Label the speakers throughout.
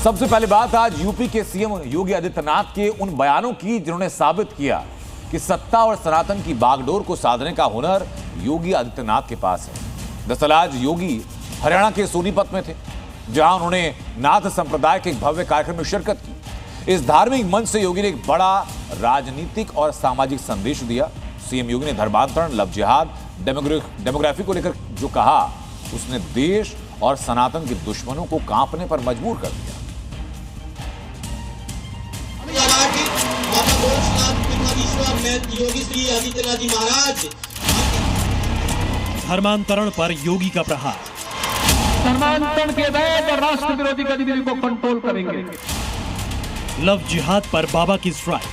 Speaker 1: सबसे पहली बात आज यूपी के सीएम योगी आदित्यनाथ के उन बयानों की जिन्होंने साबित किया कि सत्ता और सनातन की बागडोर को साधने का हुनर योगी आदित्यनाथ के पास है। दरअसल आज योगी हरियाणा के सोनीपत में थे, जहां उन्होंने नाथ संप्रदाय के एक भव्य कार्यक्रम में शिरकत की। इस धार्मिक मंच से योगी ने एक बड़ा राजनीतिक और सामाजिक संदेश दिया। सीएम योगी ने धर्मांतरण, लव जिहाद, डेमोग्राफी को लेकर जो कहा, उसने देश और सनातन के दुश्मनों को कांपने पर मजबूर कर दिया।
Speaker 2: योगी श्री आदित्यनाथ जी महाराज
Speaker 3: धर्मांतरण पर योगी का प्रहार।
Speaker 4: धर्मांतरण के वैध और राष्ट्र विरोधी गतिविधि को कंट्रोल करेंगे।
Speaker 3: लव जिहाद पर बाबा की स्ट्राइक।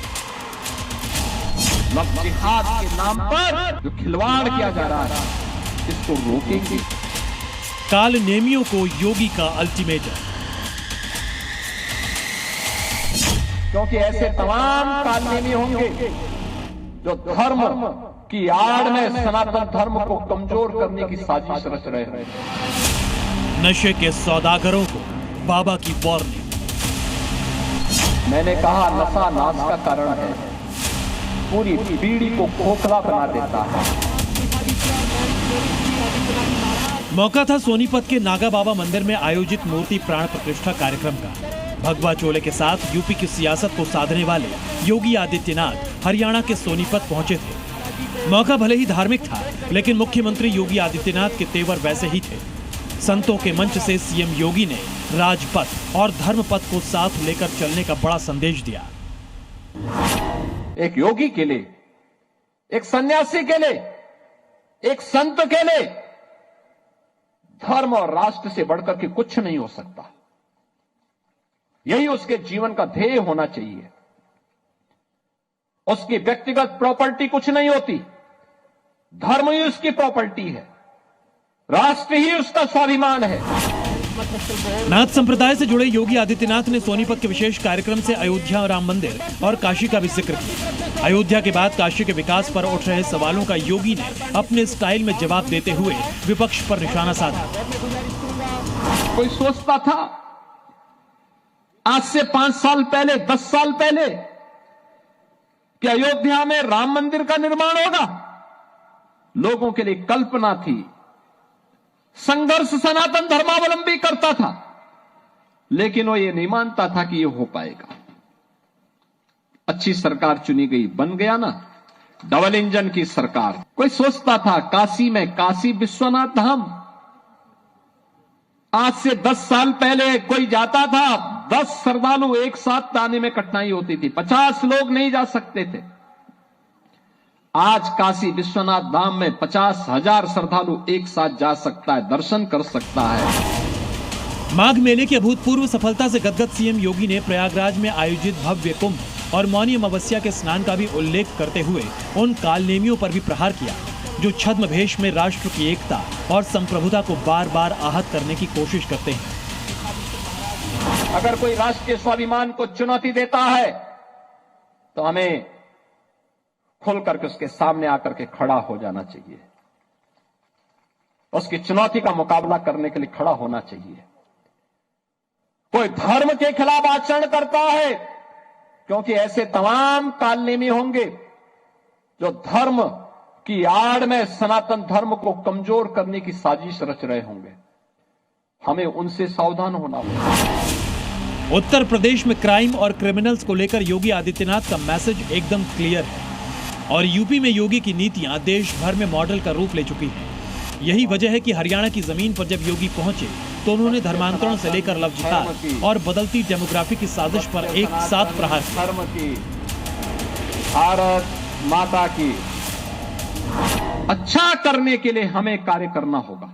Speaker 4: लव जिहाद के नाम पर जो खिलवाड़ किया जा रहा है, इसको रोकेंगे।
Speaker 3: काल नेमियों को योगी का अल्टीमेटम।
Speaker 4: क्योंकि ऐसे तमाम कालनेमी होंगे जो धर्म की आड़ में सनातन धर्म को कमजोर करने की साजिश रच रहे हैं।
Speaker 3: नशे के सौदागरों को बाबा की वार्निंग।
Speaker 4: मैंने कहा नशा नाश का कारण है, पूरी पीढ़ी को खोखला बना देता है।
Speaker 3: मौका था सोनीपत के नागा बाबा मंदिर में आयोजित मूर्ति प्राण प्रतिष्ठा कार्यक्रम का। भगवा चोले के साथ यूपी की सियासत को साधने वाले योगी आदित्यनाथ हरियाणा के सोनीपत पहुंचे थे। मौका भले ही धार्मिक था, लेकिन मुख्यमंत्री योगी आदित्यनाथ के तेवर वैसे ही थे। संतों के मंच से सीएम योगी ने राजपथ और धर्मपथ को साथ लेकर चलने का बड़ा संदेश दिया।
Speaker 4: एक योगी के लिए, एक सन्यासी के लिए, एक संत के लिए धर्म और राष्ट्र से बढ़कर के कुछ नहीं हो सकता। यही उसके जीवन का ध्येय होना चाहिए। उसकी व्यक्तिगत प्रॉपर्टी कुछ नहीं होती, धर्म ही उसकी प्रॉपर्टी है, राष्ट्र ही उसका स्वाभिमान है।
Speaker 3: नाथ संप्रदाय से जुड़े योगी आदित्यनाथ ने सोनीपत के विशेष कार्यक्रम से अयोध्या राम मंदिर और काशी का भी जिक्र किया। अयोध्या के बाद काशी के विकास पर उठ रहे सवालों का योगी ने अपने स्टाइल में जवाब देते हुए विपक्ष पर निशाना साधा।
Speaker 4: कोई सोचता था आज से 5 साल पहले, 10 साल पहले कि अयोध्या में राम मंदिर का निर्माण होगा? लोगों के लिए कल्पना थी। संघर्ष सनातन धर्मावलंबी करता था, लेकिन वो ये नहीं मानता था कि ये हो पाएगा। अच्छी सरकार चुनी गई, बन गया ना डबल इंजन की सरकार। कोई सोचता था काशी में काशी विश्वनाथ धाम, आज से 10 साल पहले कोई जाता था, 10 श्रद्धालु एक साथ आने में कठिनाई होती थी, 50 लोग नहीं जा सकते थे। आज काशी विश्वनाथ धाम में 50,000 श्रद्धालु एक साथ जा सकता है, दर्शन कर सकता है।
Speaker 3: माघ मेले की अभूतपूर्व सफलता से गदगद सीएम योगी ने प्रयागराज में आयोजित भव्य कुंभ और मौनी अमावस्या के स्नान का भी उल्लेख करते हुए उन कालनेमियों पर भी प्रहार किया जो छद्म भेष में राष्ट्र की एकता और संप्रभुता को बार बार आहत करने की कोशिश करते हैं।
Speaker 4: अगर कोई राष्ट्र के स्वाभिमान को चुनौती देता है तो हमें खुल करके उसके सामने आकर के खड़ा हो जाना चाहिए, उसकी चुनौती का मुकाबला करने के लिए खड़ा होना चाहिए। कोई धर्म के खिलाफ आचरण करता है, क्योंकि ऐसे तमाम कालनेमी होंगे जो धर्म की आड़ में सनातन धर्म को कमजोर करने की साजिश रच रहे होंगे। हमें उनसे सावधान होना होगा।
Speaker 3: उत्तर प्रदेश में क्राइम और क्रिमिनल्स को लेकर योगी आदित्यनाथ का मैसेज एकदम क्लियर है और यूपी में योगी की नीतियां देश भर में मॉडल का रूप ले चुकी हैं। यही वजह है कि हरियाणा की जमीन पर जब योगी पहुंचे तो उन्होंने धर्मांतरण से लेकर लव जिहाद और बदलती डेमोग्राफी की साजिश पर एक साथ प्रहार किया।
Speaker 4: धर्म की, भारत माता की अच्छा करने के लिए हमें कार्य करना होगा।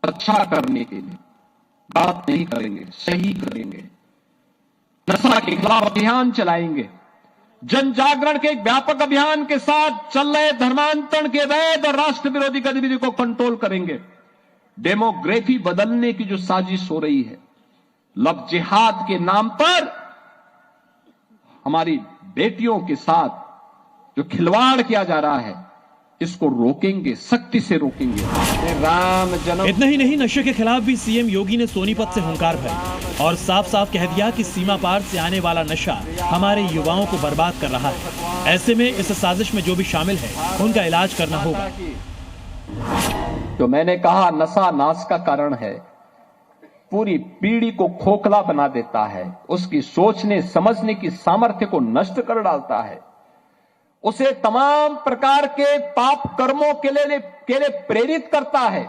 Speaker 4: अच्छा करने के लिए बात नहीं करेंगे, सही करेंगे। नशा के खिलाफ अभियान चलाएंगे। जन जागरण के एक व्यापक अभियान के साथ चल रहे धर्मांतरण के वैध और राष्ट्र विरोधी गतिविधि को कंट्रोल करेंगे। डेमोग्राफी बदलने की जो साजिश हो रही है, लव जिहाद के नाम पर हमारी बेटियों के साथ जो खिलवाड़ किया जा रहा है, इसको रोकेंगे, सख्ती से रोकेंगे। राम जन्म।
Speaker 3: इतना ही नहीं, नशे के खिलाफ भी सीएम योगी ने सोनीपत से हुंकार भरी और साफ साफ कह दिया कि सीमा पार से आने वाला नशा हमारे युवाओं को बर्बाद कर रहा है। ऐसे में इस साजिश में जो भी शामिल है उनका इलाज करना होगा।
Speaker 4: जो मैंने कहा, नशा नाश का कारण है, पूरी पीढ़ी को खोखला बना देता है, उसकी सोचने समझने की सामर्थ्य को नष्ट कर डालता है, उसे तमाम प्रकार के पाप कर्मों के लिए प्रेरित करता है।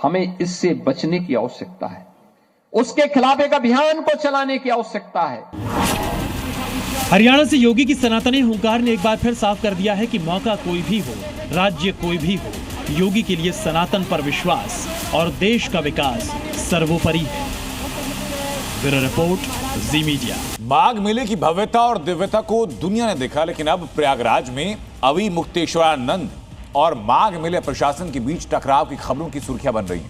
Speaker 4: हमें इससे बचने की आवश्यकता है, उसके खिलाफ एक अभियान को चलाने की आवश्यकता है।
Speaker 3: हरियाणा से योगी की सनातनी हुंकार ने एक बार फिर साफ कर दिया है कि मौका कोई भी हो, राज्य कोई भी हो, योगी के लिए सनातन पर विश्वास और देश का विकास सर्वोपरि है। ब्यूरो रिपोर्ट, जी मीडिया।
Speaker 1: माघ मेले की भव्यता और दिव्यता को दुनिया ने देखा, लेकिन अब प्रयागराज में अवि मुक्तेश्वरानंद और माघ मेले प्रशासन के बीच टकराव की खबरों की सुर्खियां बन रही हैं।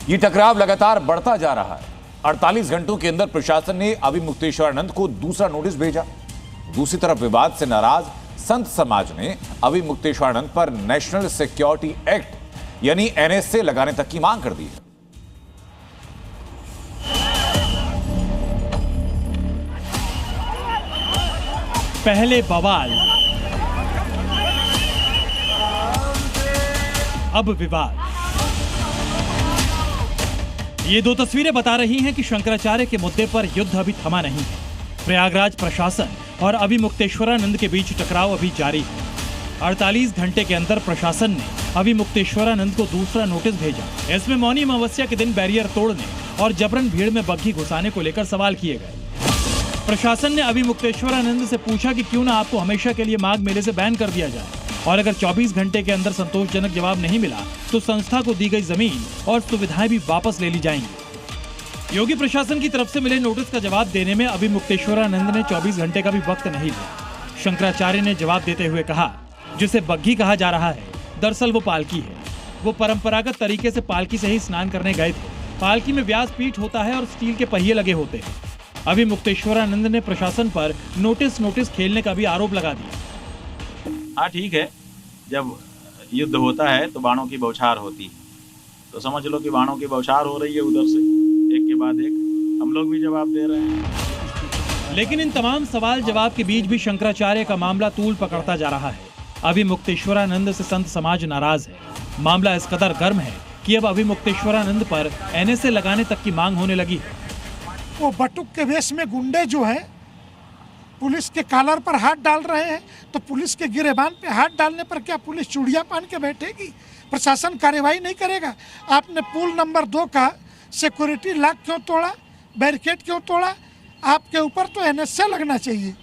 Speaker 1: ये टकराव लगातार बढ़ता जा रहा है। 48 घंटों के अंदर प्रशासन ने अवि मुक्तेश्वरानंद को दूसरा नोटिस भेजा। दूसरी तरफ विवाद से नाराज संत समाज ने अवि मुक्तेश्वरानंद पर नेशनल सिक्योरिटी एक्ट यानी NSA लगाने तक की मांग कर दी है।
Speaker 3: पहले बवाल, अब विवाद। ये दो तस्वीरें बता रही हैं कि शंकराचार्य के मुद्दे पर युद्ध अभी थमा नहीं है। प्रयागराज प्रशासन और अवि मुक्तेश्वरानंद के बीच टकराव अभी जारी है। 48 घंटे के अंदर प्रशासन ने अवि मुक्तेश्वरानंद को दूसरा नोटिस भेजा। इसमें मौनी अमावस्या के दिन बैरियर तोड़ने और जबरन भीड़ में बग्घी घुसाने को लेकर सवाल किए गए। प्रशासन ने अवि मुक्तेश्वरानंद से पूछा कि क्यों ना आपको हमेशा के लिए माघ मेले से बैन कर दिया जाए, और अगर 24 घंटे के अंदर संतोषजनक जवाब नहीं मिला तो संस्था को दी गई जमीन और सुविधाएं भी वापस ले ली जाएंगी। योगी प्रशासन की तरफ से मिले नोटिस का जवाब देने में अवि मुक्तेश्वरानंद ने 24 घंटे का भी वक्त नहीं लिया। शंकराचार्य ने जवाब देते हुए कहा, जिसे बग्घी कहा जा रहा है, दरअसल वो पालकी है। वो परंपरागत तरीके से पालकी से ही स्नान करने गए थे। पालकी में व्यासपीठ होता है और स्टील के पहिए लगे होते हैं। अवि मुक्तेश्वरानंद ने प्रशासन पर नोटिस खेलने का भी आरोप लगा दिया।
Speaker 5: हाँ ठीक है, जब युद्ध होता है तो बाणों की बौछार होती है, तो समझ लो कि बाणों की बौछार हो रही है उधर से, एक के बाद एक हम लोग भी जवाब दे रहे हैं।
Speaker 3: लेकिन इन तमाम सवाल जवाब के बीच भी शंकराचार्य का मामला तूल पकड़ता जा रहा है। अवि मुक्तेश्वरानंद से संत समाज नाराज है। मामला इस कदर गर्म है कि अब अवि मुक्तेश्वरानंद पर NSA लगाने तक की मांग होने लगी है।
Speaker 6: वो बटुक के वेश में गुंडे जो हैं पुलिस के कॉलर पर हाथ डाल रहे हैं, तो पुलिस के गिरेबान पे हाथ डालने पर क्या पुलिस चूड़ियां पहन के बैठेगी? प्रशासन कार्यवाही नहीं करेगा? आपने पुल नंबर 2 का सिक्योरिटी लॉक क्यों तोड़ा, बैरिकेड क्यों तोड़ा? आपके ऊपर तो NSA लगना चाहिए।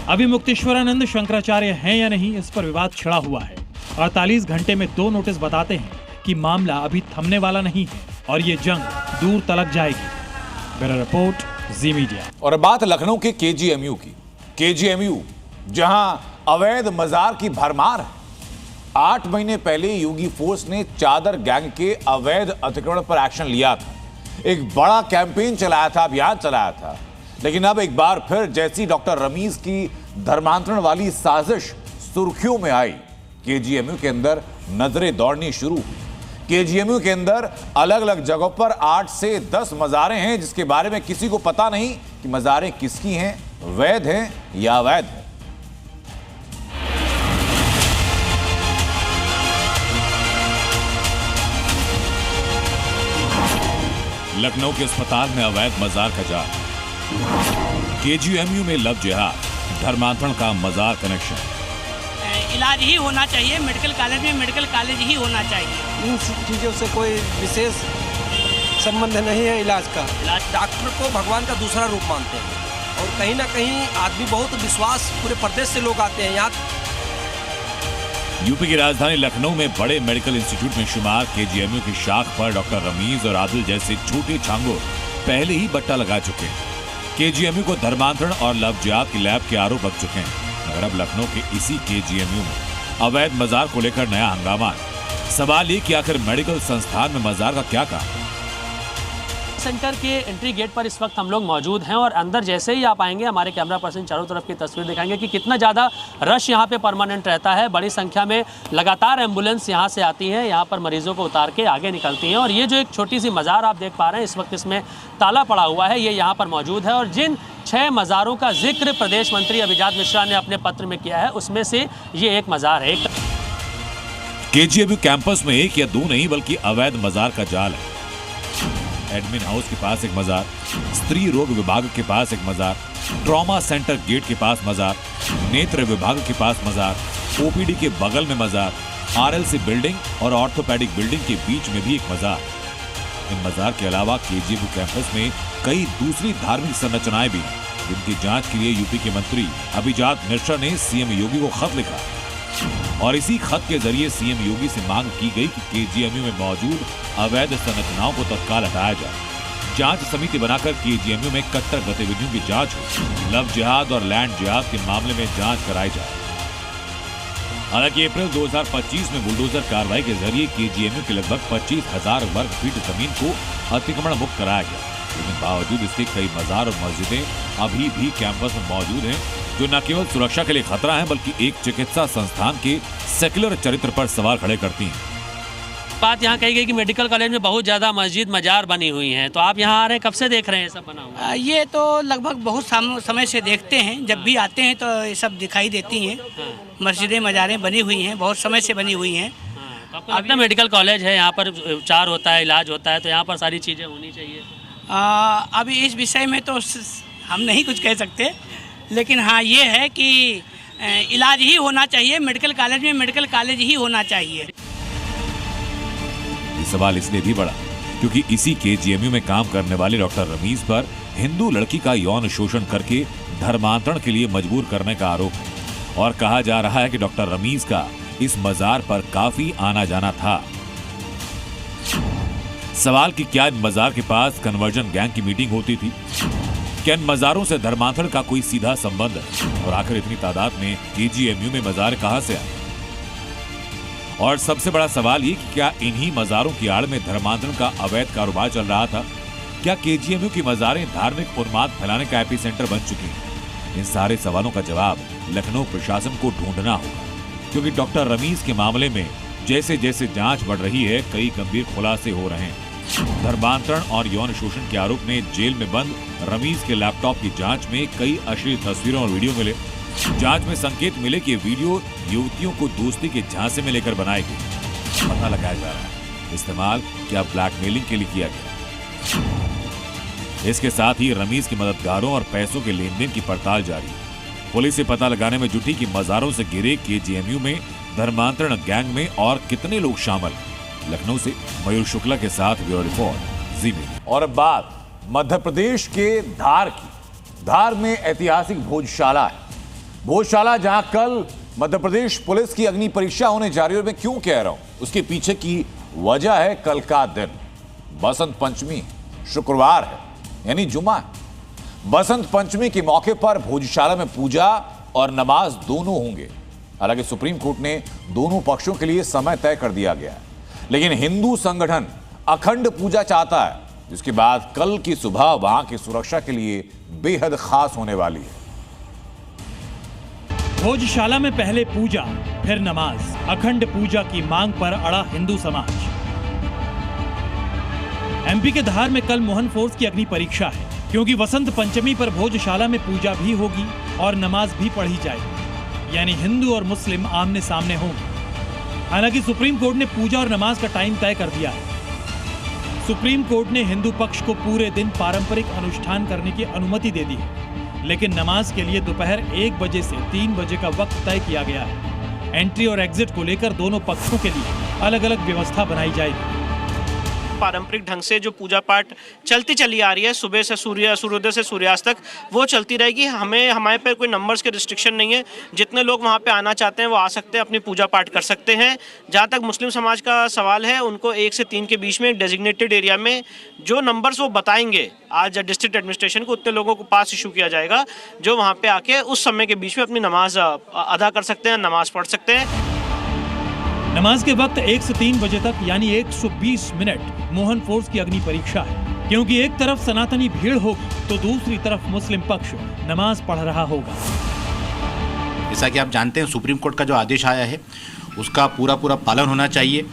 Speaker 3: अवि मुक्तेश्वरानंद शंकराचार्य हैं या नहीं, इस पर विवाद छिड़ा हुआ है। 48 घंटे में 2 नोटिस बताते हैं कि मामला अभी थमने वाला नहीं है और ये जंग दूर तलक जाएगी। ब्यूरो रिपोर्ट, जी मीडिया।
Speaker 1: और बात लखनऊ के KGMU की। KGMU जहां अवैध मजार की भरमार है। 8 महीने पहले योगी फोर्स ने चादर गैंग के अवैध अतिक्रमण पर एक्शन लिया था। एक बड़ा कैंपेन चलाया था, अभियान चलाया था। लेकिन अब एक बार फिर जैसी डॉक्टर रमीज की धर्मांतरण वाली साजिश सुर्खियों में आई, KGMU के अंदर नजरें दौड़नी शुरू हुई। KGMU के अंदर अलग अलग जगहों पर 8 से 10 मज़ारें हैं, जिसके बारे में किसी को पता नहीं कि मज़ारें किसकी हैं, वैध हैं या अवैध हैं। लखनऊ के अस्पताल में अवैध मज़ार का जाल। KGMU में लव जिहाद, धर्मांतरण का मज़ार कनेक्शन।
Speaker 7: इलाज ही होना चाहिए, मेडिकल कॉलेज में मेडिकल कॉलेज ही होना चाहिए।
Speaker 8: इन चीज़ों से कोई विशेष संबंध नहीं है इलाज का। डॉक्टर को भगवान का दूसरा रूप मानते हैं और कहीं ना कहीं आदमी बहुत विश्वास, पूरे प्रदेश से लोग आते हैं यहाँ।
Speaker 1: यूपी की राजधानी लखनऊ में बड़े मेडिकल इंस्टीट्यूट में शुमार KGMU की शाख पर डॉक्टर रमीज और आदिल जैसे छोटे छांगो पहले ही बट्टा लगा चुके हैं। KGMU को धर्मांतरण और लव जिहाद की लैब के आरोप लग चुके हैं। मगर अब लखनऊ के इसी KGMU में अवैध मजार को लेकर नया हंगामा है। सवाल ये कि आखिर मेडिकल संस्थान में मजार का क्या काम?
Speaker 9: सेंटर के एंट्री गेट पर इस वक्त हम लोग मौजूद हैं और अंदर जैसे ही आप आएंगे हमारे कैमरा पर्सन चारों तरफ की तस्वीर दिखाएंगे कि कितना ज़्यादा रश यहाँ पे परमानेंट रहता है। बड़ी संख्या में लगातार एम्बुलेंस यहाँ से आती हैं, यहाँ पर मरीजों को उतार के आगे निकलती हैं। और ये जो एक छोटी सी मज़ार आप देख पा रहे हैं इस वक्त इसमें ताला पड़ा हुआ है, ये यहाँ पर मौजूद है। और जिन 6 मज़ारों का जिक्र प्रदेश मंत्री अभिजात मिश्रा ने अपने पत्र में किया है उसमें से ये एक मज़ार है।
Speaker 1: केजीएमयू कैंपस में एक या दो नहीं बल्कि अवैध मजार का जाल है। एडमिन हाउस के पास एक मजार, स्त्री रोग विभाग के पास एक मजार, ट्रॉमा सेंटर गेट के पास मजार, नेत्र विभाग के पास मजार, ओपीडी के बगल में मजार, आरएलसी बिल्डिंग और ऑर्थोपेडिक बिल्डिंग के बीच में भी एक मजार। इन मजार के अलावा केजीएमयू कैंपस में कई दूसरी धार्मिक संरचनाएं भी हैं, जिनकी जांच के लिए यूपी के मंत्री अभिजात मिश्रा ने सीएम योगी को खत लिखा और इसी खत के जरिए सीएम योगी से मांग की गई कि केजीएमयू में मौजूद अवैध संरचनाओं को तत्काल हटाया जाए। जांच समिति बनाकर केजीएमयू में कट्टर गतिविधियों की जांच हो, लव जिहाद और लैंड जिहाद के मामले में जांच कराई जाए। हालांकि अप्रैल 2025 में बुलडोजर कार्रवाई के जरिए केजीएमयू के लगभग 25,000 वर्ग फीट जमीन को अतिक्रमण मुक्त कराया गया, लेकिन बावजूद इसके कई मजार और मस्जिदें अभी भी कैंपस में मौजूद हैं, जो न केवल सुरक्षा के लिए खतरा है बल्कि एक चिकित्सा संस्थान के सेक्युलर चरित्र पर सवाल खड़े करती हैं।
Speaker 9: बात यहाँ कही गई कि मेडिकल कॉलेज में बहुत ज़्यादा मस्जिद मजार बनी हुई हैं, तो आप यहाँ आ रहे हैं, कब से देख रहे हैं सब बना हुआ?
Speaker 7: ये तो लगभग बहुत समय से देखते हैं, जब भी आते हैं तो ये सब दिखाई देती हैं। मस्जिदें मजारें बनी हुई हैं, बहुत समय से बनी हुई हैं।
Speaker 9: अपना मेडिकल कॉलेज है, यहाँ पर उपचार होता है, इलाज होता है, तो यहाँ पर सारी चीज़ें होनी चाहिए।
Speaker 7: अभी इस विषय में तो हम नहीं कुछ कह सकते, लेकिन हाँ ये है कि इलाज ही होना चाहिए, मेडिकल कॉलेज में मेडिकल कॉलेज ही होना चाहिए।
Speaker 1: ये सवाल इसलिए भी बढ़ा क्योंकि इसी केजीएमयू में काम करने वाले डॉक्टर रमीज पर हिंदू लड़की का यौन शोषण करके धर्मांतरण के लिए मजबूर करने का आरोप है और कहा जा रहा है कि डॉक्टर रमीज का इस मजार पर काफी आना जाना था। सवाल कि क्या इन मजार के पास कन्वर्जन गैंग की मीटिंग होती थी, क्या इन मजारों से धर्मांतरण का कोई सीधा संबंध है और आखिर इतनी तादाद में केजीएमयू में मजार कहां से आए? और सबसे बड़ा सवाल ये कि क्या इन्हीं मजारों की आड़ में धर्मांतरण का अवैध कारोबार चल रहा था? क्या केजीएमयू की मजारें धार्मिक उन्माद फैलाने का एपिसेंटर बन चुकी हैं? इन सारे सवालों का जवाब लखनऊ प्रशासन को ढूंढना होगा, क्योंकि डॉक्टर रमीज के मामले में जैसे जैसे जांच बढ़ रही है कई गंभीर खुलासे हो रहे हैं। धर्मांतरण और यौन शोषण के आरोप में जेल में बंद रमीज के लैपटॉप की जांच में कई अश्लील तस्वीरों और वीडियो मिले। जांच में संकेत मिले कि वीडियो युवतियों को दोस्ती के झांसे में लेकर बनाई गई। पता लगाया जा रहा है इस्तेमाल क्या ब्लैकमेलिंग के लिए किया गया। इसके साथ ही रमीज के मददगारों और पैसों के लेन देन की पड़ताल जारी है। पुलिस से पता लगाने में जुटी कि मजारों से घिरे केजीएमयू में धर्मांतरण गैंग में और कितने लोग शामिल हैं। लखनऊ से मयूर शुक्ला के साथ ब्यूरो रिपोर्ट जी मीडिया। और अब बात मध्य प्रदेश के धार की। धार में ऐतिहासिक भोजशाला है। भोजशाला जहां कल मध्य प्रदेश पुलिस की अग्नि परीक्षा होने जा रही है। मैं क्यों कह रहा हूं, उसके पीछे की वजह है कल का दिन बसंत पंचमी, शुक्रवार है यानी जुमा है। बसंत पंचमी के मौके पर भोजशाला में पूजा और नमाज दोनों होंगे। हालांकि सुप्रीम कोर्ट ने दोनों पक्षों के लिए समय तय कर दिया गया है, लेकिन हिंदू संगठन अखंड पूजा चाहता है, जिसके बाद कल की सुबह वहां की सुरक्षा के लिए बेहद खास होने वाली है।
Speaker 3: भोजशाला में पहले पूजा फिर नमाज, अखंड पूजा की मांग पर अड़ा हिंदू समाज। एमपी के धार में कल मोहन फोर्स की अग्नि परीक्षा है, क्योंकि वसंत पंचमी पर भोजशाला में पूजा भी होगी और नमाज भी पढ़ी जाएगी, यानी हिंदू और मुस्लिम आमने सामने होंगे। हालांकि सुप्रीम कोर्ट ने पूजा और नमाज का टाइम तय कर दिया है। सुप्रीम कोर्ट ने हिंदू पक्ष को पूरे दिन पारंपरिक अनुष्ठान करने की अनुमति दे दी है, लेकिन नमाज के लिए दोपहर 1 बजे से 3 बजे का वक्त तय किया गया है। एंट्री और एग्जिट को लेकर दोनों पक्षों के लिए अलग अलग व्यवस्था बनाई जाएगी।
Speaker 10: पारंपरिक ढंग से जो पूजा पाठ चलती चली आ रही है सुबह से सूर्योदय से सूर्यास्त तक, वो चलती रहेगी। हमारे पे कोई नंबर्स के रिस्ट्रिक्शन नहीं है। जितने लोग वहाँ पे आना चाहते हैं वो आ सकते हैं, अपनी पूजा पाठ कर सकते हैं। जहाँ तक मुस्लिम समाज का सवाल है, उनको 1 से 3 के बीच में एक डेजिग्नेटेड एरिया में जो नंबर्स वो बताएंगे आज डिस्ट्रिक्ट एडमिनिस्ट्रेशन को, उतने लोगों को पास इशू किया जाएगा जो वहाँ पे आके उस समय के बीच में अपनी नमाज अदा कर सकते हैं, नमाज पढ़ सकते हैं।
Speaker 3: नमाज के वक्त 1 से 3 बजे तक यानी 120 मिनट मोहन फोर्स की अग्नि परीक्षा है। क्योंकि एक तरफ सनातनी भीड़ होगी तो दूसरी तरफ मुस्लिम पक्ष नमाज पढ़ रहा होगा।
Speaker 11: जैसा कि आप जानते हैं, सुप्रीम कोर्ट का जो आदेश आया है उसका पूरा पालन होना चाहिए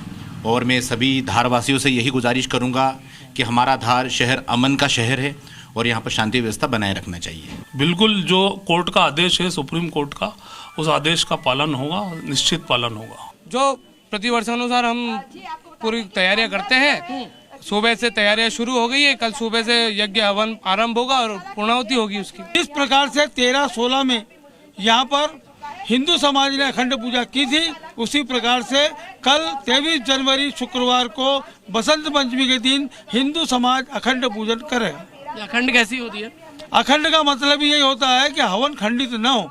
Speaker 11: और मैं सभी धारवासियों से यही गुजारिश करूंगा कि हमारा धार शहर अमन का शहर है और यहाँ पर शांति व्यवस्था बनाए रखना चाहिए।
Speaker 12: बिल्कुल, जो कोर्ट का आदेश है सुप्रीम कोर्ट का, उस आदेश का पालन होगा, निश्चित पालन होगा।
Speaker 13: जो प्रतिवर्षानुसार हम पूरी तैयारियां करते हैं, सुबह से तैयारियां शुरू हो गई है। कल सुबह से यज्ञ हवन आरंभ होगा और पूर्णाहुति होगी उसकी।
Speaker 14: इस प्रकार से 13-16 में यहाँ पर हिंदू समाज ने अखंड पूजा की थी, उसी प्रकार से कल 23 जनवरी शुक्रवार को बसंत पंचमी के दिन हिंदू समाज अखंड पूजन करे।
Speaker 7: अखंड कैसी होती है?
Speaker 14: अखंड का मतलब यही होता है कि हवन खंडित न हो।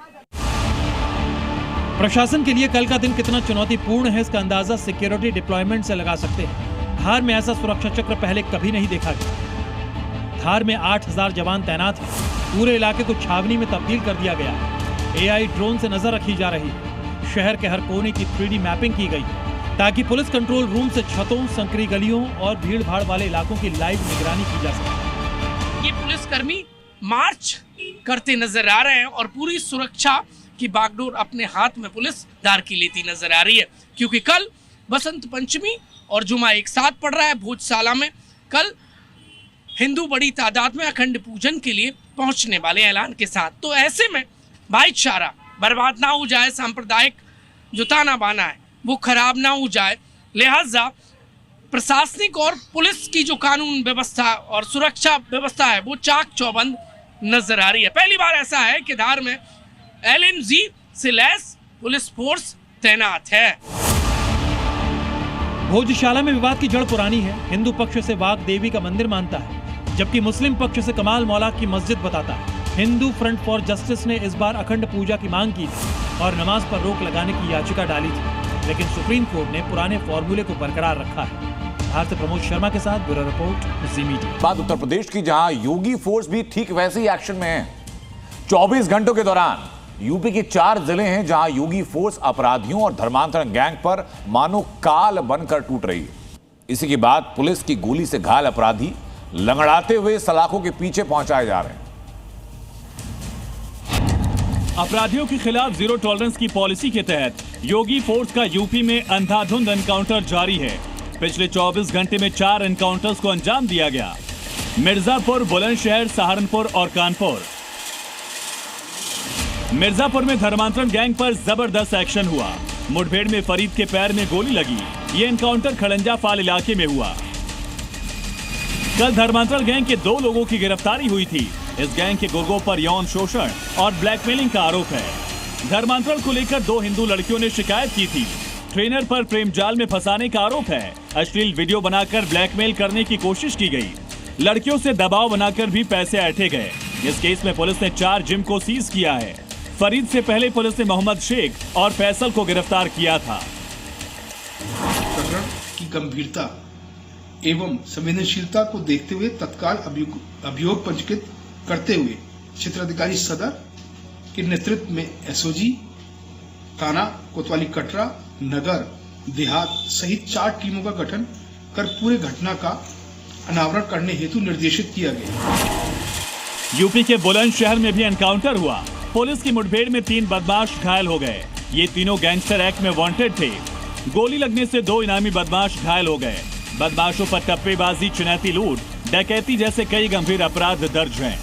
Speaker 3: प्रशासन के लिए कल का दिन कितना चुनौतीपूर्ण है, इसका अंदाजा सिक्योरिटी डिप्लॉयमेंट से लगा सकते हैं। धार में ऐसा सुरक्षा चक्र पहले कभी नहीं देखा गया। धार में 8000 जवान तैनात हैं। पूरे इलाके को छावनी में तब्दील कर दिया गया है। AI ड्रोन से नजर रखी जा रही है। शहर के हर कोने की 3D मैपिंग की गई है ताकि पुलिस कंट्रोल रूम से छतों, संकरी गलियों और भीड़ भाड़ वाले इलाकों की लाइव निगरानी की जा सके।
Speaker 7: ये पुलिसकर्मी मार्च करते नजर आ रहे हैं और पूरी सुरक्षा की बागडोर अपने हाथ में पुलिस धार की लेती नजर आ रही है, क्योंकि कल बसंत पंचमी और जुमा एक साथ पड़ रहा है। भोजशाला में कल हिंदू बड़ी तादाद में अखंड पूजन के लिए पहुंचने वाले ऐलान के साथ। तो ऐसे में भाईचारा बर्बाद ना हो जाए, सांप्रदायिक जो ताना बाना है वो खराब ना हो जाए, लिहाजा प्रशासनिक और पुलिस की जो कानून व्यवस्था और सुरक्षा व्यवस्था है वो चाक चौबंद नजर आ रही है। पहली बार ऐसा है कि धार में LMG से लैस पुलिस फोर्स तैनात है।
Speaker 3: भोजशाला में विवाद की जड़ पुरानी है। हिंदू पक्ष से वाग देवी का मंदिर मानता है, जबकि मुस्लिम पक्ष से कमाल मौला की मस्जिद बताता है। हिंदू फ्रंट फॉर जस्टिस ने इस बार अखंड पूजा की मांग की थी और नमाज पर रोक लगाने की याचिका डाली थी, लेकिन सुप्रीम कोर्ट ने पुराने फॉर्मूले को बरकरार रखा है। धार से प्रमोद शर्मा के साथ ब्यूरो रिपोर्ट, जी मीडिया।
Speaker 1: बात उत्तर प्रदेश की, जहां योगी फोर्स भी ठीक वैसे ही एक्शन में है। 24 घंटों के दौरान यूपी के 4 जिले हैं जहां योगी फोर्स अपराधियों और धर्मांतरण गैंग पर मानो काल बनकर टूट रही है। इसी के बाद पुलिस की गोली से घायल अपराधी लंगड़ाते हुए सलाखों के पीछे पहुंचाए जा रहे हैं।
Speaker 15: अपराधियों के खिलाफ जीरो टॉलरेंस की पॉलिसी के तहत योगी फोर्स का यूपी में अंधाधुंध एनकाउंटर जारी है। पिछले 24 घंटे में 4 एनकाउंटर्स को अंजाम दिया गया। मिर्जापुर, बुलंदशहर, सहारनपुर और कानपुर। मिर्जापुर में धर्मांतरण गैंग पर जबरदस्त एक्शन हुआ। मुठभेड़ में फरीद के पैर में गोली लगी। ये एनकाउंटर खड़ंजा फाल इलाके में हुआ। कल धर्मांतरण गैंग के 2 लोगों की गिरफ्तारी हुई थी। इस गैंग के गुर्गों पर यौन शोषण और ब्लैकमेलिंग का आरोप है। धर्मांतरण को लेकर 2 हिंदू लड़कियों ने शिकायत की थी। ट्रेनर पर प्रेम जाल में फंसाने का आरोप है। अश्लील वीडियो बनाकर ब्लैकमेल करने की कोशिश की गई। लड़कियों से दबाव बनाकर भी पैसे ऐंठे गए। इस केस में पुलिस ने 4 जिम को सीज किया है। फरीद से पहले पुलिस ने मोहम्मद शेख और फैसल को गिरफ्तार किया था।
Speaker 16: प्रकरण की गंभीरता एवं संवेदनशीलता को देखते हुए तत्काल अभियोग पंजीकृत करते हुए क्षेत्राधिकारी सदर के नेतृत्व में SOG थाना कोतवाली कटरा, नगर, देहात सहित 4 टीमों का गठन कर पूरे घटना का अनावरण करने हेतु निर्देशित किया गया।
Speaker 15: यूपी के बुलंदशहर में भी एनकाउंटर हुआ। पुलिस की मुठभेड़ में 3 बदमाश घायल हो गए। ये तीनों गैंगस्टर एक्ट में वांटेड थे। गोली लगने से 2 इनामी बदमाश घायल हो गए। बदमाशों पर टप्पेबाजी, चुनैती लूट, डकैती जैसे कई गंभीर अपराध दर्ज हैं।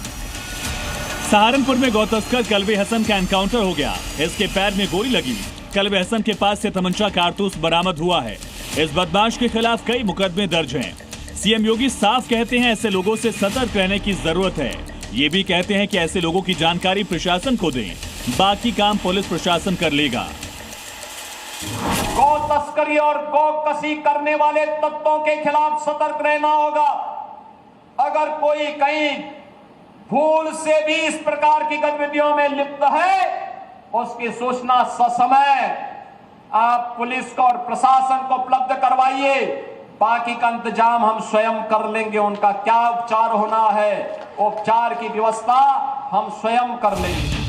Speaker 15: सहारनपुर में गौतस्कर कलवे हसन का एनकाउंटर हो गया। इसके पैर में गोली लगी। कलवे हसन के पास से तमंचा कारतूस बरामद हुआ है। इस बदमाश के खिलाफ कई मुकदमे दर्ज हैं। सीएम योगी साफ कहते हैं ऐसे लोगों से सतर्क रहने की जरूरत है। ये भी कहते हैं कि ऐसे लोगों की जानकारी प्रशासन को दें, बाकी काम पुलिस प्रशासन कर लेगा।
Speaker 17: गौ तस्करी और गौ कसी करने वाले तत्वों के खिलाफ सतर्क रहना होगा। अगर कोई कहीं भूल से भी इस प्रकार की गतिविधियों में लिप्त है, उसकी सूचना ससमय आप पुलिस को और प्रशासन को उपलब्ध करवाइए। बाकी का इंतजाम हम स्वयं कर लेंगे। उनका क्या उपचार होना है, उपचार की व्यवस्था हम स्वयं कर लेंगे।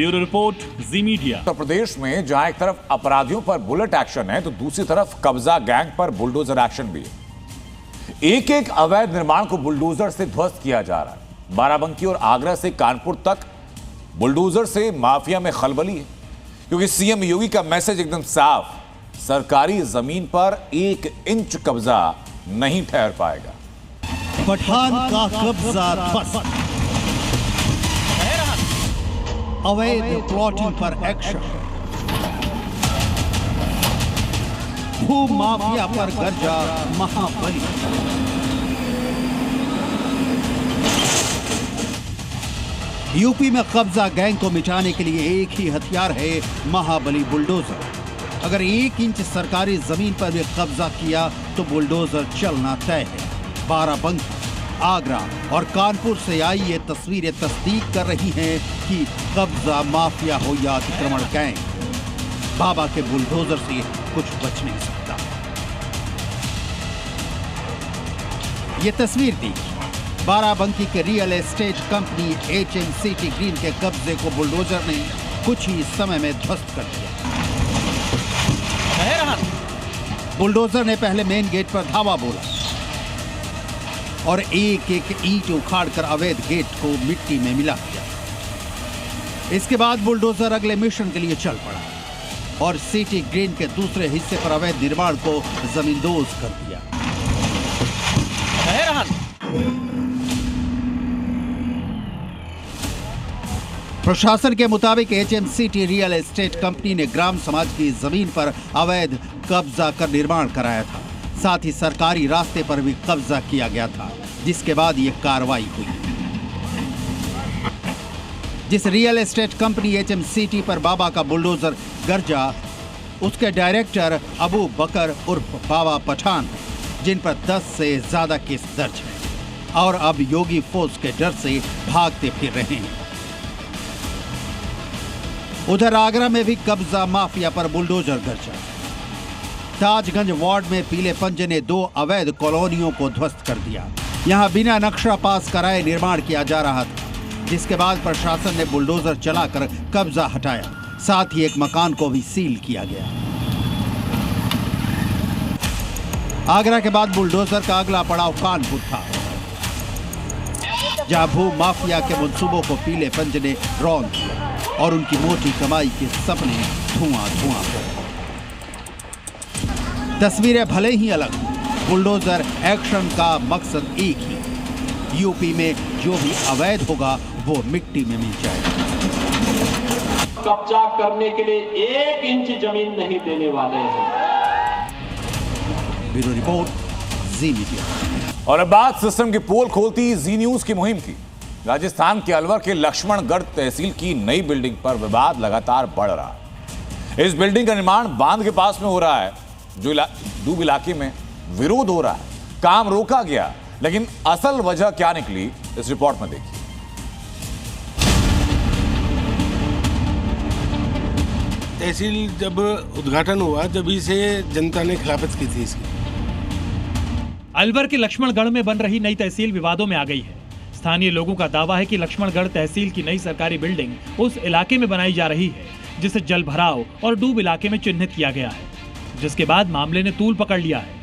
Speaker 15: ब्यूरो रिपोर्ट, जी मीडिया।
Speaker 1: उत्तर प्रदेश में जहां एक तरफ अपराधियों पर बुलेट एक्शन है तो दूसरी तरफ कब्जा गैंग पर बुलडोजर एक्शन भी है। एक एक अवैध निर्माण को बुलडोजर से ध्वस्त किया जा रहा है। बाराबंकी और आगरा से कानपुर तक बुलडोजर से माफिया में खलबली है, क्योंकि सीएम योगी का मैसेज एकदम साफ, सरकारी जमीन पर 1 इंच कब्जा नहीं ठहर पाएगा।
Speaker 18: पठान का कब्जा ध्वस्त, अवैध प्लॉटिंग पर एक्शन, भू माफिया पर गर्जा महाबली। यूपी में कब्जा गैंग को मिटाने के लिए एक ही हथियार है, महाबली बुलडोजर। अगर 1 इंच सरकारी जमीन पर भी कब्जा किया तो बुलडोजर चलना तय है। बाराबंकी, आगरा और कानपुर से आई ये तस्वीरें तस्दीक कर रही हैं कि कब्जा माफिया हो या अतिक्रमण गैंग, बाबा के बुलडोजर से कुछ बच नहीं सकता। ये तस्वीर देखिए, बाराबंकी के real estate company HMCT green के कब्जे को बुलडोजर ने कुछ ही समय में ध्वस्त कर दिया। बुलडोजर ने पहले मेन गेट पर धावा बोला और एक एक ईंट उखाड़कर अवैध गेट को मिट्टी में मिला दिया। इसके बाद बुलडोजर अगले मिशन के लिए चल पड़ा और सिटी ग्रीन के दूसरे हिस्से पर अवैध निर्माण को जमींदोज कर दिया। प्रशासन के मुताबिक HMCT रियल एस्टेट कंपनी ने ग्राम समाज की जमीन पर अवैध कब्जा कर निर्माण कराया था। साथ ही सरकारी रास्ते पर भी कब्जा किया गया था, जिसके बाद ये कार्रवाई हुई। जिस रियल एस्टेट कंपनी HMCT पर बाबा का बुलडोजर गर्जा, उसके डायरेक्टर अबू बकर उर्फ बाबा पठान, जिन पर 10 से ज्यादा केस दर्ज हैं और अब योगी फोर्स के डर से भागते फिर रहे हैं। उधर आगरा में भी कब्जा माफिया पर बुलडोजर गर्जा। ताजगंज वार्ड में पीले पंजे ने 2 अवैध कॉलोनियों को ध्वस्त कर दिया। यहां बिना नक्शा पास कराए निर्माण किया जा रहा था, जिसके बाद प्रशासन ने बुलडोजर चलाकर कब्जा हटाया। साथ ही एक मकान को भी सील किया गया। आगरा के बाद बुलडोजर का अगला पड़ाव कानपुर था, जहां भू माफिया के मंसूबों को पीले पंजे ने रौंद दिया और उनकी मोटी कमाई के सपने धुआं धुआं हो। तस्वीरें भले ही अलग, बुलडोजर एक्शन का मकसद एक ही, यूपी में जो भी अवैध होगा वो मिट्टी में मिल जाएगा।
Speaker 17: कब्जा करने के लिए 1 इंच जमीन नहीं देने वाले हैं।
Speaker 18: ब्यूरो रिपोर्ट, जी मीडिया।
Speaker 1: और अब बात सिस्टम की पोल खोलती जी न्यूज की मुहिम की। राजस्थान के अलवर के लक्ष्मणगढ़ तहसील की नई बिल्डिंग पर विवाद लगातार बढ़ रहा है। इस बिल्डिंग का निर्माण बांध के पास में हो रहा है, जो डूब इलाके में विरोध हो रहा है। काम रोका गया, लेकिन असल वजह क्या निकली, इस रिपोर्ट में देखिए।
Speaker 14: तहसील जब उद्घाटन हुआ, जब इसे जनता ने खिलाफत की थी इसकी।
Speaker 3: अलवर के लक्ष्मणगढ़ में बन रही नई तहसील विवादों में आ गई है। स्थानीय लोगों का दावा है कि लक्ष्मणगढ़ तहसील की नई सरकारी बिल्डिंग उस इलाके में बनाई जा रही है जिसे जल भराव और डूब इलाके में चिन्हित किया गया है, जिसके बाद मामले ने तूल पकड़ लिया है।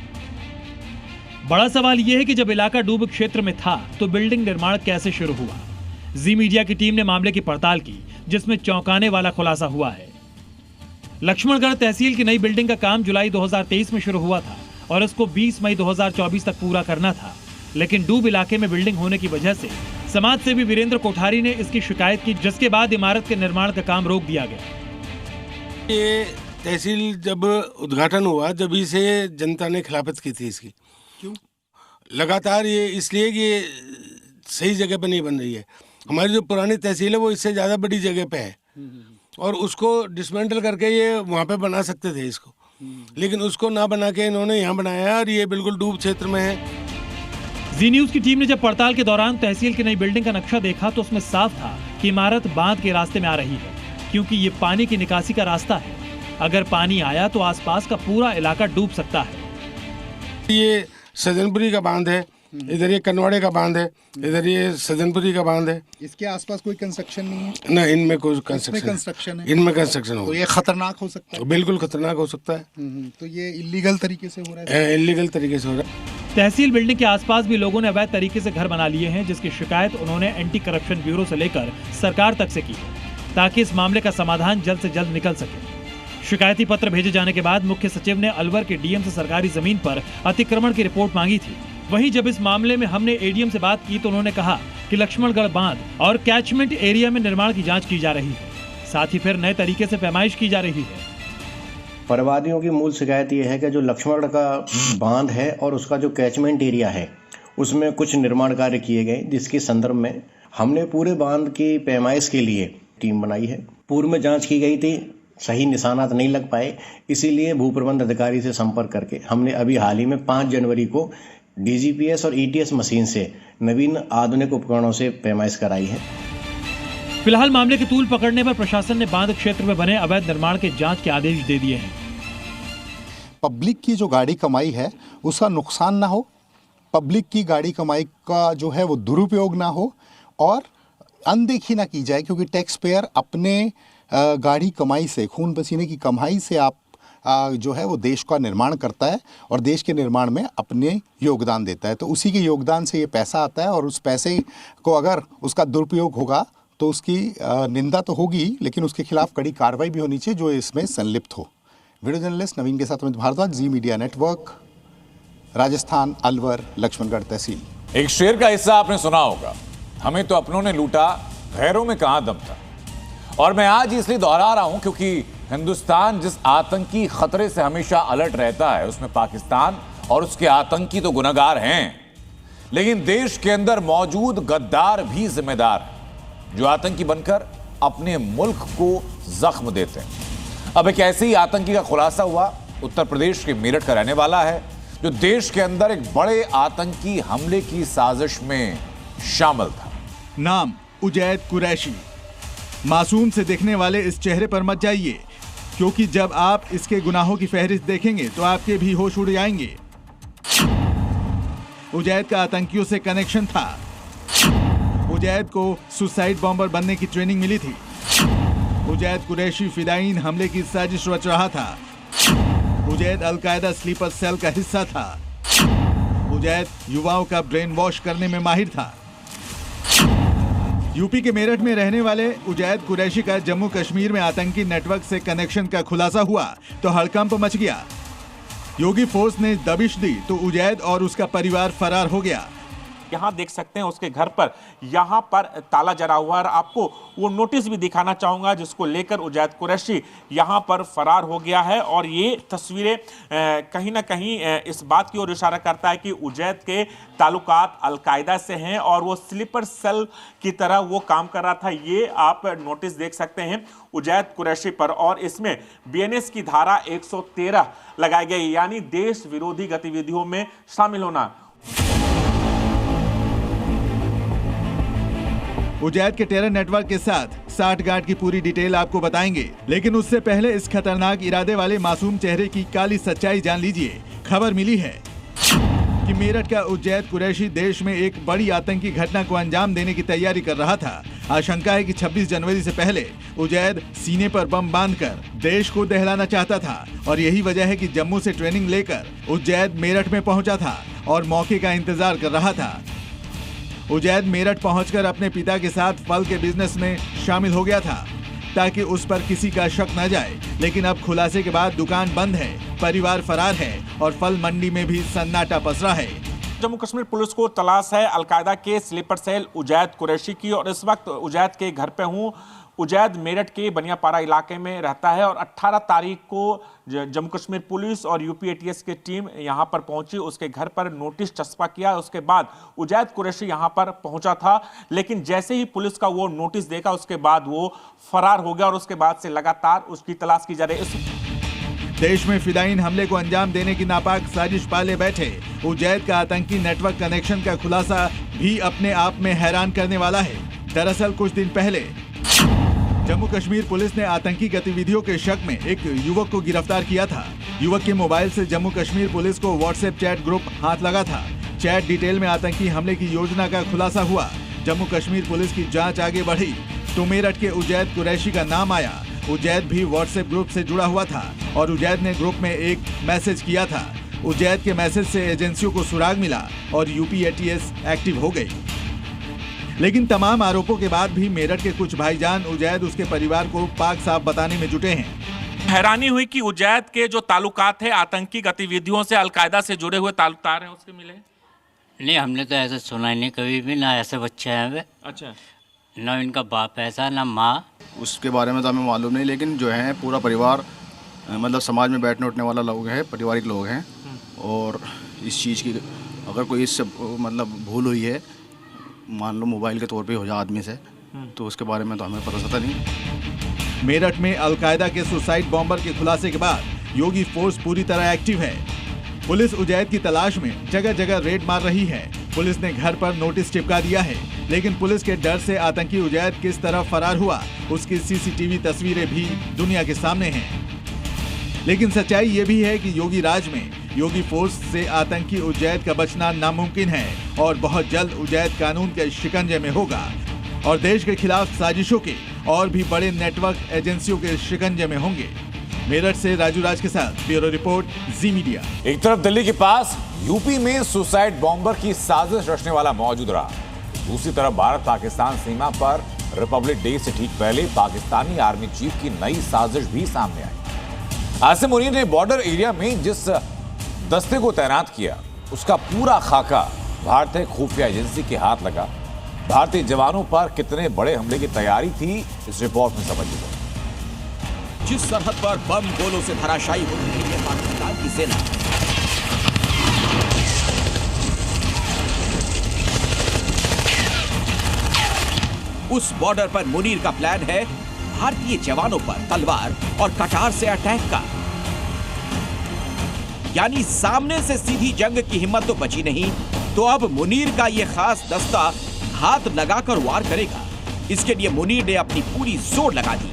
Speaker 3: बड़ा सवाल यह है कि जब इलाका डूब क्षेत्र में था तो बिल्डिंग निर्माण कैसे शुरू हुआ। जी मीडिया की टीम ने मामले की पड़ताल की, जिसमें चौंकाने वाला खुलासा हुआ है। लक्ष्मणगढ़ तहसील की नई बिल्डिंग का काम जुलाई 2023 में शुरू हुआ था और इसको 20 मई 2024 तक पूरा करना था, लेकिन डूब इलाके में बिल्डिंग होने की वजह से समाज सेवी वीरेंद्र कोठारी ने इसकी शिकायत की, जिसके बाद इमारत के निर्माण का काम रोक दिया गया।
Speaker 14: ये तहसील जब उद्घाटन हुआ, जब इसे जनता ने खिलाफत की थी इसकी। क्यों? लगातार ये इसलिए कि ये सही जगह पे नहीं बन रही है। हमारी जो पुरानी तहसील है वो इससे ज़्यादा बड़ी जगह पे है और उसको डिसमेंटल करके ये वहाँ पे बना सकते थे इसको, लेकिन उसको ना बना के इन्होंने यहाँ बनाया और ये बिल्कुल डूब क्षेत्र में है।
Speaker 3: जी न्यूज की टीम ने जब पड़ताल के दौरान तहसील की नई बिल्डिंग का नक्शा देखा तो उसमें साफ था कि इमारत बांध के रास्ते में आ रही है, क्योंकि ये पानी की निकासी का रास्ता है। अगर पानी आया तो आसपास का पूरा इलाका डूब सकता है।
Speaker 14: ये सज्जनपुरी का बांध है,
Speaker 19: इधर ये कनवाड़े का बांध है, इधर ये सज्जनपुरी का बांध है।
Speaker 20: इसके आसपास कोई कंस्ट्रक्शन नहीं है?
Speaker 19: ना, इनमें कोई कंस्ट्रक्शन
Speaker 20: है।
Speaker 19: इनमें कंस्ट्रक्शन
Speaker 20: तो
Speaker 19: हो,
Speaker 20: ये खतरनाक हो सकता है?
Speaker 19: बिल्कुल खतरनाक हो सकता है।
Speaker 20: तो ये इलीगल तरीके से हो रहा है?
Speaker 19: इलीगल तरीके से हो रहा है।
Speaker 3: तहसील बिल्डिंग के आसपास भी लोगों ने अवैध तरीके से घर बना लिए हैं, जिसकी शिकायत उन्होंने एंटी करप्शन ब्यूरो से लेकर सरकार तक से की है, ताकि इस मामले का समाधान जल्द से जल्द निकल सके। शिकायती पत्र भेजे जाने के बाद मुख्य सचिव ने अलवर के डीएम से सरकारी जमीन पर अतिक्रमण की रिपोर्ट मांगी थी। वहीं जब इस मामले में हमने एडीएम से बात की तो उन्होंने कहा कि लक्ष्मणगढ़ बांध और कैचमेंट एरिया में निर्माण की जांच की जा रही है, साथ ही फिर नए तरीके से पैमाइश की जा रही है।
Speaker 21: परिवादियों की मूल शिकायत ये है कि जो लक्ष्मणगढ़ का बांध है और उसका जो कैचमेंट एरिया है उसमें कुछ निर्माण कार्य किए गए, जिसके संदर्भ में हमने पूरे बांध की पैमाइश के लिए टीम बनाई है। पूर्व में जांच की गई थी, सही निशानात नहीं लग पाए, इसीलिए भू प्रबंध अधिकारी से संपर्क करके हमने अभी हाल ही में 5 जनवरी को डीजीपीएस और ईटीएस मशीन से नवीन आधुनिक उपकरणों से पैमाइश कराई है।
Speaker 3: फिलहाल मामले की तूल पकड़ने पर प्रशासन ने बांध क्षेत्र में बने अवैध निर्माण के जांच के आदेश दे दिए हैं।
Speaker 20: पब्लिक की जो गाड़ी कमाई है उसका नुकसान ना हो, पब्लिक की गाड़ी कमाई का जो है वो दुरुपयोग ना हो और अनदेखी ना की जाए, क्योंकि टैक्स पेयर अपने गाड़ी कमाई से, खून पसीने की कमाई से आप जो है वो देश का निर्माण करता है और देश के निर्माण में अपने योगदान देता है। तो उसी के योगदान से ये पैसा आता है और उस पैसे को अगर उसका दुरुपयोग होगा तो उसकी निंदा तो होगी, लेकिन उसके खिलाफ कड़ी कार्रवाई भी होनी चाहिए जो इसमें संलिप्त हो। वीडियो जर्नलिस्ट नवीन के साथ अमित भारद्वाज, जी मीडिया नेटवर्क, राजस्थान, अलवर, लक्ष्मणगढ़ तहसील।
Speaker 1: एक शेर का हिस्सा आपने सुना होगा, हमें तो अपनों ने लूटा, गैरों में कहां दम था। और मैं आज इसलिए दोहरा रहा हूं क्योंकि हिंदुस्तान जिस आतंकी खतरे से हमेशा अलर्ट रहता है उसमें पाकिस्तान और उसके आतंकी तो गुनहगार हैं, लेकिन देश के अंदर मौजूद गद्दार भी जिम्मेदार हैं जो आतंकी बनकर अपने मुल्क को जख्म देते हैं। अब एक ऐसे ही आतंकी का खुलासा हुआ, उत्तर प्रदेश के मेरठ का रहने वाला है, जो देश के अंदर एक बड़े आतंकी हमले की साजिश में शामिल था।
Speaker 22: नाम उजैद कुरैशी। मासूम से दिखने वाले इस चेहरे पर मत जाइए, क्योंकि जब आप इसके गुनाहों की फहरिस्त देखेंगे तो आपके भी होश उड़ जाएंगे। उजैद का आतंकियों से कनेक्शन था। उजैद को सुसाइड बॉम्बर बनने की ट्रेनिंग मिली थी। उजैद कुरैशी फिदायीन हमले की साजिश रच रहा था। उजैद अलकायदा स्लीपर सेल का हिस्सा था। उजैद युवाओं का ब्रेन वॉश करने में माहिर था। यूपी के मेरठ में रहने वाले उजैद कुरैशी का जम्मू कश्मीर में आतंकी नेटवर्क से कनेक्शन का खुलासा हुआ तो हड़कंप मच गया। योगी फोर्स ने दबिश दी तो उजैद और उसका परिवार फरार हो गया।
Speaker 23: यहाँ देख सकते हैं उसके घर पर यहाँ पर ताला जड़ा हुआ है। आपको वो नोटिस भी दिखाना चाहूँगा जिसको लेकर उजैद कुरैशी यहाँ पर फरार हो गया है। और ये तस्वीरें कहीं ना कहीं इस बात की ओर इशारा करता है कि उजैद के ताल्लुकात अलकायदा से हैं और वो स्लीपर सेल की तरह वो काम कर रहा था। ये आप नोटिस देख सकते हैं उजैद कुरैशी पर, और इसमें बीएनएस की धारा 113 लगाई गई, यानी देश विरोधी गतिविधियों में शामिल होना।
Speaker 22: उजैद के टेरर नेटवर्क के साथ साठगांठ की पूरी डिटेल आपको बताएंगे, लेकिन उससे पहले इस खतरनाक इरादे वाले मासूम चेहरे की काली सच्चाई जान लीजिए। खबर मिली है कि मेरठ का उजैद कुरैशी देश में एक बड़ी आतंकी घटना को अंजाम देने की तैयारी कर रहा था। आशंका है कि 26 जनवरी से पहले उजैद सीने पर बम बांधकर देश को दहलाना चाहता था और यही वजह है कि जम्मू से ट्रेनिंग लेकर उजैद मेरठ में पहुंचा था और मौके का इंतजार कर रहा था। उजैद मेरठ पहुंचकर अपने पिता के साथ फल के बिजनेस में शामिल हो गया था ताकि उस पर किसी का शक न जाए, लेकिन अब खुलासे के बाद दुकान बंद है, परिवार फरार है और फल मंडी में भी सन्नाटा पसरा है।
Speaker 23: जम्मू कश्मीर पुलिस को तलाश है अलकायदा के स्लीपर सेल उजैद कुरैशी की, और इस वक्त उजैद के घर पे हूँ। उजैद मेरठ के बनियापाड़ा इलाके में रहता है और 18 तारीख को जम्मू कश्मीर पुलिस और यूपी एटीएस की टीम यहां पर पहुंची, उसके घर पर नोटिस चस्पा किया। उसके बाद उजैद कुरैशी यहां पर पहुंचा था, लेकिन जैसे ही पुलिस का वो नोटिस देखा उसके बाद वो फरार हो गया और उसके बाद से लगातार उसकी तलाश की जा रही है।
Speaker 22: देश में फिदायीन हमले को अंजाम देने की नापाक साजिश पाले बैठे उजैद का आतंकी नेटवर्क कनेक्शन का खुलासा भी अपने आप में हैरान करने वाला है। दरअसल कुछ दिन पहले जम्मू कश्मीर पुलिस ने आतंकी गतिविधियों के शक में एक युवक को गिरफ्तार किया था। युवक के मोबाइल से जम्मू कश्मीर पुलिस को व्हाट्सएप चैट ग्रुप हाथ लगा था चैट डिटेल में आतंकी हमले की योजना का खुलासा हुआ। जम्मू कश्मीर पुलिस की जांच आगे बढ़ी तो मेरठ के उजैद कुरैशी का नाम आया। उजैद भी व्हाट्सएप ग्रुप से जुड़ा हुआ था और उजैद ने ग्रुप में एक मैसेज किया था। उजैद के मैसेज से एजेंसियों को सुराग मिला और यूपी एटीएस एक्टिव हो गई। लेकिन तमाम आरोपों के बाद भी मेरठ के कुछ भाईजान उजैद उसके परिवार को पाक साफ बताने में जुटे हैं।
Speaker 23: हैरानी हुई कि उजैद के जो ताल्लुकात है आतंकी गतिविधियों से, अलकायदा से जुड़े हुए ताल्लुकात हैं, उसके मिले?
Speaker 2: नहीं, हमने तो ऐसा सुना ही नहीं कभी भी, ना ऐसे बच्चे हैं वे।
Speaker 23: अच्छा।
Speaker 2: ना इनका बाप ऐसा, ना माँ।
Speaker 4: उसके बारे में तो हमें मालूम नहीं, लेकिन जो है पूरा परिवार मतलब समाज में बैठने उठने वाला लोग हैं, पारिवारिक लोग हैं। और इस चीज़ की अगर कोई इससे मतलब भूल हुई है, मान लो मोबाइल के तौर पे हो जाए आदमी से, तो उसके बारे में तो हमें पता था नहीं।
Speaker 22: मेरठ में अलकायदा के सुसाइड बॉम्बर के खुलासे के बाद योगी फोर्स पूरी तरह एक्टिव है। पुलिस उजैद की तलाश में जगह जगह रेड मार रही है। पुलिस ने घर पर नोटिस चिपका दिया है, लेकिन पुलिस के डर से आतंकी उजैद किस तरह फरार हुआ उसकी सीसीटीवी तस्वीरें भी दुनिया के सामने हैं। लेकिन सच्चाई ये भी है कि योगी राज में योगी फोर्स से आतंकी उजैद का बचना नामुमकिन है और बहुत जल्द उजैद कानून के शिकंजे में होगा और देश के खिलाफ साजिशों के और भी बड़े नेटवर्क एजेंसियों के शिकंजे में होंगे। मेरठ से राजू राज के साथ ब्यूरो रिपोर्ट, जी मीडिया।
Speaker 1: एक तरफ दिल्ली के पास यूपी में सुसाइड बॉम्बर की साजिश रचने वाला मौजूद रहा, दूसरी तरफ भारत पाकिस्तान सीमा पर रिपब्लिक डे से ठीक पहले पाकिस्तानी आर्मी चीफ की नई साजिश भी सामने आई। आसिम मुनीर ने बॉर्डर एरिया में जिस दस्ते को तैनात किया उसका पूरा खाका भारतीय खुफिया एजेंसी के हाथ लगा। भारतीय जवानों पर कितने बड़े हमले की तैयारी थी, इस रिपोर्ट में समझ लीजिए।
Speaker 5: जिस सरहद पर बम गोलों से धराशायी हो रही है पाकिस्तान की सेना, उस बॉर्डर पर मुनीर का प्लान है भारतीय जवानों पर तलवार और कटार से अटैक का। यानी सामने से सीधी जंग की हिम्मत तो बची नहीं, तो अब मुनीर का यह खास दस्ता हाथ लगाकर वार करेगा। इसके लिए मुनीर ने अपनी पूरी जोर लगा दी।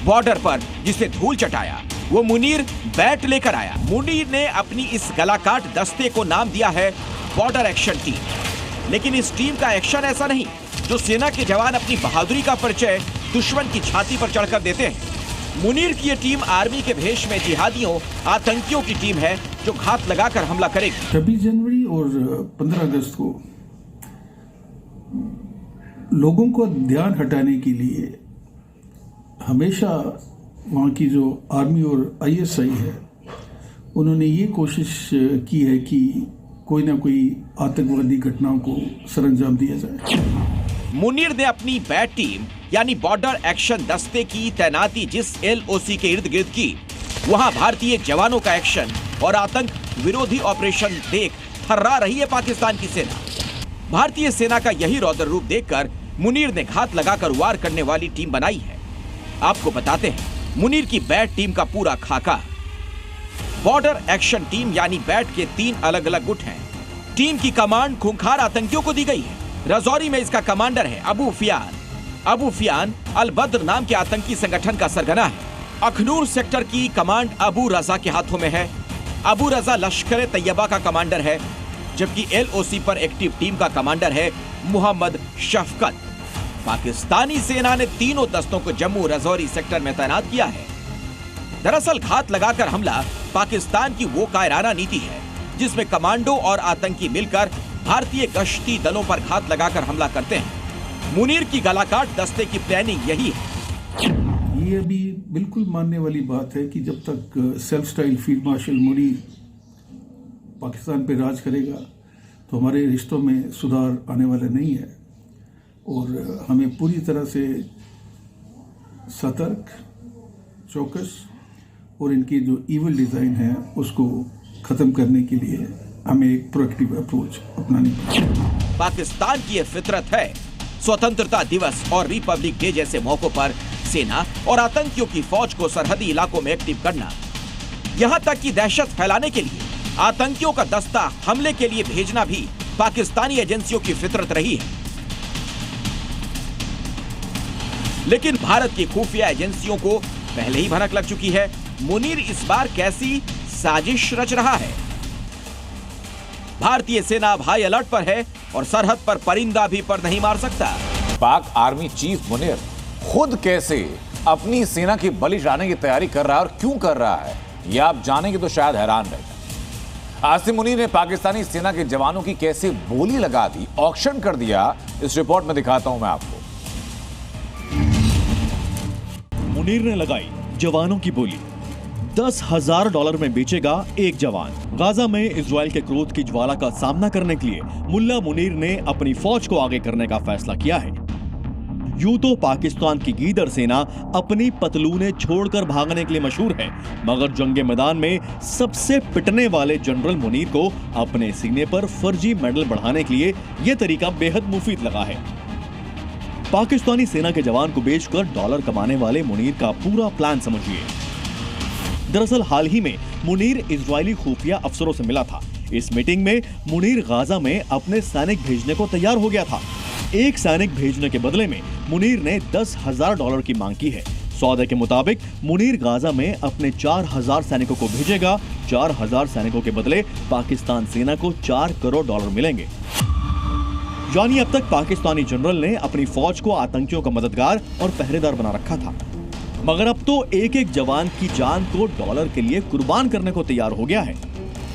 Speaker 5: बॉर्डर पर जिसे धूल चटाया वो मुनीर बैट लेकर आया। मुनीर ने अपनी इस गलाकाट दस्ते को नाम दिया है बॉर्डर एक्शन टीम। लेकिन इस टीम का एक्शन ऐसा नहीं जो सेना के जवान अपनी बहादुरी का परिचय दुश्मन की छाती पर चढ़कर देते हैं। मुनीर की ये टीम आर्मी के भेष में जिहादियों, आतंकियों की टीम है जो घात लगाकर हमला करेगी।
Speaker 24: 26 जनवरी और 15 अगस्त को लोगों को ध्यान हटाने के लिए हमेशा वहाँ की जो आर्मी और ISI है उन्होंने ये कोशिश की है कि कोई ना कोई आतंकवादी घटनाओं को सरअंजाम दिया जाए।
Speaker 5: मुनीर ने अपनी बैट टीम यानी बॉर्डर एक्शन दस्ते की तैनाती जिस LOC के इर्द गिर्द की, वहां भारतीय जवानों का एक्शन और आतंक विरोधी ऑपरेशन देख थर्रा रही है पाकिस्तान की सेना। भारतीय सेना का यही रौद्र रूप देखकर मुनीर ने घात लगाकर वार करने वाली टीम बनाई है। आपको बताते हैं मुनीर की बैट टीम का पूरा खाका। बॉर्डर एक्शन टीम यानी बैट के 3 अलग अलग गुट हैं। टीम की कमांड खूंखार आतंकियों को दी गई है। रजौरी में इसका कमांडर है अबू फियान। अबू फियान अल बद्र नाम के आतंकी संगठन का सरगना है। अखनूर सेक्टर की कमांड अबू रजा के हाथों में है। अबू रजा लश्कर तैयबा का कमांडर है, जबकि LOC पर एक्टिव टीम का कमांडर है मोहम्मद शफकत। पाकिस्तानी सेना ने तीनों दस्तों को जम्मू रजौरी सेक्टर में तैनात किया है। दरअसल घात लगाकर हमला पाकिस्तान की वो कायराना नीति है जिसमें कमांडो और आतंकी मिलकर भारतीय गश्ती दलों पर घात लगाकर हमला करते हैं। मुनीर की गलाकाट दस्ते की प्लानिंग यही है।
Speaker 24: ये अभी बिल्कुल मानने वाली बात है कि जब तक self style field marshal Munir Pakistan पे राज करेगा तो हमारे रिश्तों में सुधार आने वाला नहीं है और हमें पूरी तरह से सतर्क, चौकस और इनकी जो इविल डिजाइन है उसको खत्म करने के लिए हमें एक प्रोएक्टिव अप्रोच अपनानी पड़ेगी।
Speaker 5: पाकिस्तान की यह फितरत है स्वतंत्रता दिवस और रिपब्लिक डे जैसे मौकों पर सेना और आतंकियों की फौज को सरहदी इलाकों में एक्टिव करना, यहां तक कि दहशत फैलाने के लिए आतंकियों का दस्ता हमले के लिए भेजना भी पाकिस्तानी एजेंसियों की फितरत रही है। लेकिन भारत की खुफिया एजेंसियों को पहले ही भनक लग चुकी है मुनीर इस बार कैसी साजिश रच रहा है। भारतीय सेना अब हाई अलर्ट पर है और सरहद पर परिंदा भी पर नहीं मार सकता।
Speaker 1: पाक आर्मी चीफ मुनीर खुद कैसे अपनी सेना की बलि चढ़ाने की तैयारी कर रहा है और क्यों कर रहा है, यह आप जानेंगे तो शायद हैरान रह जाए। आसिम मुनीर ने पाकिस्तानी सेना के जवानों की कैसे बोली लगा दी, ऑक्शन कर दिया, इस रिपोर्ट में दिखाता हूं मैं आपको।
Speaker 3: मुनीर ने लगाई जवानों की बोली। $10,000 में बेचेगा एक जवान। गाजा में इजराइल के क्रोध की ज्वाला का सामना करने के लिए मुल्ला मुनीर ने अपनी फौज को आगे करने का फैसला किया है। यूं तो पाकिस्तान की गीदड़ सेना अपनी पतलूने छोड़कर भागने के लिए मशहूर है, मगर जंगे मैदान में सबसे पिटने वाले जनरल मुनीर को अपने सीने पर फर्जी मेडल बढ़ाने के लिए यह तरीका बेहद मुफीद लगा है। पाकिस्तानी सेना के जवान को बेचकर डॉलर कमाने वाले मुनीर का पूरा प्लान समझिए। दरअसल हाल ही में मुनीर इजरायली खुफिया अफसरों से मिला था। इस मीटिंग में मुनीर गाजा में अपने सैनिक भेजने को तैयार हो गया था। एक सैनिक भेजने के बदले में मुनीर ने $10,000 की मांग की है। सौदे के मुताबिक मुनीर गाजा में अपने 4,000 सैनिकों को भेजेगा। 4,000 सैनिकों के बदले पाकिस्तान सेना को $4 करोड़ मिलेंगे। यानी अब तक पाकिस्तानी जनरल ने अपनी फौज को आतंकियों का मददगार और पहरेदार बना रखा था, मगर अब तो एक एक जवान की जान को डॉलर के लिए कुर्बान करने को तैयार हो गया है।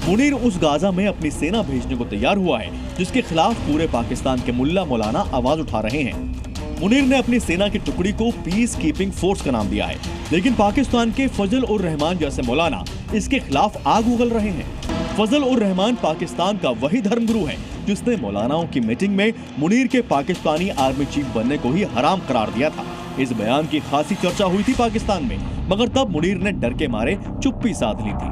Speaker 3: मुनीर उस गाजा में अपनी सेना भेजने को तैयार हुआ है जिसके खिलाफ पूरे पाकिस्तान के मुल्ला मौलाना आवाज उठा रहे हैं। मुनीर ने अपनी सेना की टुकड़ी को पीस कीपिंग फोर्स का नाम दिया है, लेकिन पाकिस्तान के फजल उर रहमान जैसे मौलाना इसके खिलाफ आग उगल रहे हैं। फजल उर रहमान पाकिस्तान का वही धर्मगुरु है जिसने मौलानाओं की मीटिंग में मुनीर के पाकिस्तानी आर्मी चीफ बनने को ही हराम करार दिया था। इस बयान की खासी चर्चा हुई थी पाकिस्तान में, मगर तब मुनीर ने डर के मारे चुप्पी साध ली थी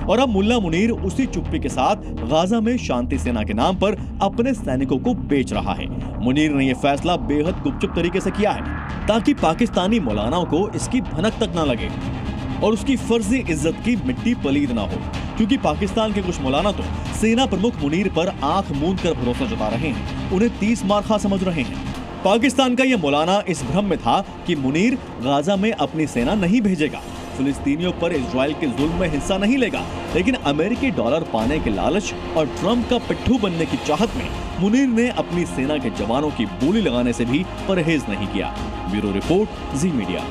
Speaker 3: और अब मुल्ला मुनीर उसी चुप्पी के साथ गाजा में शांति सेना के नाम पर अपने सैनिकों को बेच रहा है। मुनीर ने यह फैसला बेहद गुपचुप तरीके से किया है ताकि पाकिस्तानी मौलानाओं को इसकी भनक तक न लगे और उसकी फर्जी इज्जत की मिट्टी पलीद ना हो, क्योंकि पाकिस्तान के कुछ मौलाना तो सेना प्रमुख मुनीर पर आंख मूंद कर भरोसा जता रहे हैं, उन्हें 30 मारखा समझ रहे हैं। पाकिस्तान का यह मौलाना इस भ्रम में था कि मुनीर गाजा में अपनी सेना नहीं भेजेगा, फिलिस्तीनियों पर इजराइल के जुल्म में हिस्सा नहीं लेगा, लेकिन अमेरिकी डॉलर पाने के लालच और ट्रंप का पिट्ठू बनने की चाहत में मुनीर ने अपनी सेना के जवानों की बोली लगाने से भी परहेज नहीं किया। ब्यूरो रिपोर्ट, जी मीडिया।